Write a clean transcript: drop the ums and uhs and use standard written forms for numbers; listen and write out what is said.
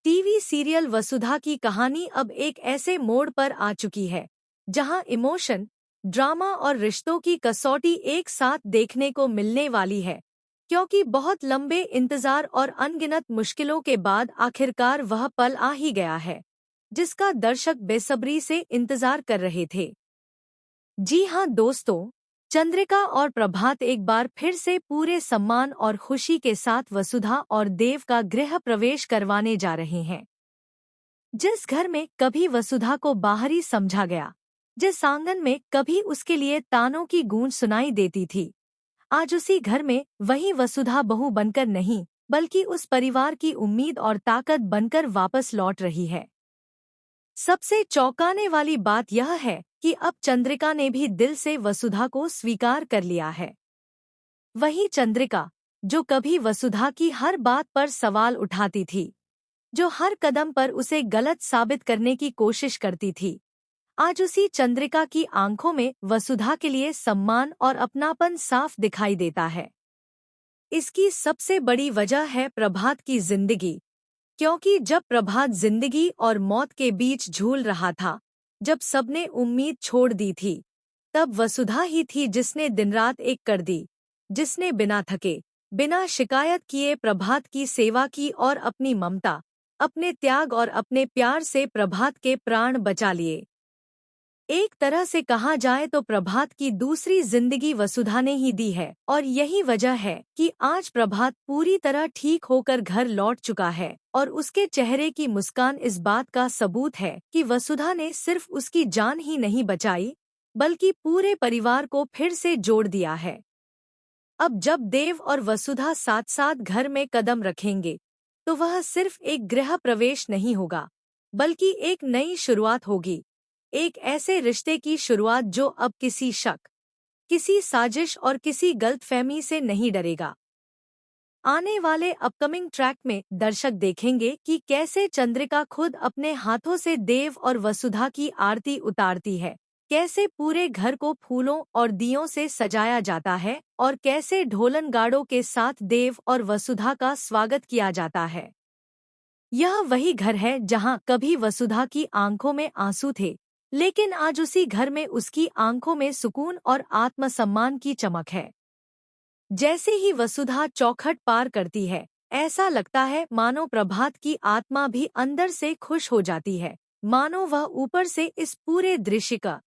TV serial वसुधा की कहानी अब एक ऐसे मोड़ पर आ चुकी है जहां इमोशन, ड्रामा और रिश्तों की कसौटी एक साथ देखने को मिलने वाली है। क्योंकि बहुत लंबे इंतजार और अनगिनत मुश्किलों के बाद आखिरकार वह पल आ ही गया है जिसका दर्शक बेसब्री से इंतजार कर रहे थे। जी हाँ दोस्तों, चंद्रिका और प्रभात एक बार फिर से पूरे सम्मान और खुशी के साथ वसुधा और देव का गृह प्रवेश करवाने जा रहे हैं। जिस घर में कभी वसुधा को बाहरी समझा गया, जिस आंगन में कभी उसके लिए तानों की गूंज सुनाई देती थी, आज उसी घर में वही वसुधा बहू बनकर नहीं बल्कि उस परिवार की उम्मीद और ताकत बनकर वापस लौट रही है। सबसे चौंकाने वाली बात यह है कि अब चंद्रिका ने भी दिल से वसुधा को स्वीकार कर लिया है। वही चंद्रिका जो कभी वसुधा की हर बात पर सवाल उठाती थी, जो हर कदम पर उसे गलत साबित करने की कोशिश करती थी, आज उसी चंद्रिका की आंखों में वसुधा के लिए सम्मान और अपनापन साफ दिखाई देता है। इसकी सबसे बड़ी वजह है प्रभात की जिंदगी। क्योंकि जब प्रभात जिंदगी और मौत के बीच झूल रहा था, जब सबने उम्मीद छोड़ दी थी, तब वसुधा ही थी जिसने दिन रात एक कर दी, जिसने बिना थके, बिना शिकायत किए प्रभात की सेवा की और अपनी ममता, अपने त्याग और अपने प्यार से प्रभात के प्राण बचा लिए। एक तरह से कहा जाए तो प्रभात की दूसरी जिंदगी वसुधा ने ही दी है और यही वजह है कि आज प्रभात पूरी तरह ठीक होकर घर लौट चुका है और उसके चेहरे की मुस्कान इस बात का सबूत है कि वसुधा ने सिर्फ उसकी जान ही नहीं बचाई बल्कि पूरे परिवार को फिर से जोड़ दिया है। अब जब देव और वसुधा साथ साथ घर में कदम रखेंगे तो वह सिर्फ एक गृह प्रवेश नहीं होगा बल्कि एक नई शुरुआत होगी। एक ऐसे रिश्ते की शुरुआत जो अब किसी शक, किसी साजिश और किसी गलतफहमी से नहीं डरेगा। आने वाले अपकमिंग ट्रैक में दर्शक देखेंगे कि कैसे चंद्रिका खुद अपने हाथों से देव और वसुधा की आरती उतारती है, कैसे पूरे घर को फूलों और दियों से सजाया जाता है और कैसे ढोलन गाड़ों के साथ देव और वसुधा का स्वागत किया जाता है। यह वही घर है जहां कभी वसुधा की आंखों में आंसू थे, लेकिन आज उसी घर में उसकी आंखों में सुकून और आत्मसम्मान की चमक है। जैसे ही वसुधा चौखट पार करती है, ऐसा लगता है मानो प्रभात की आत्मा भी अंदर से खुश हो जाती है, मानो वह ऊपर से इस पूरे दृश्य का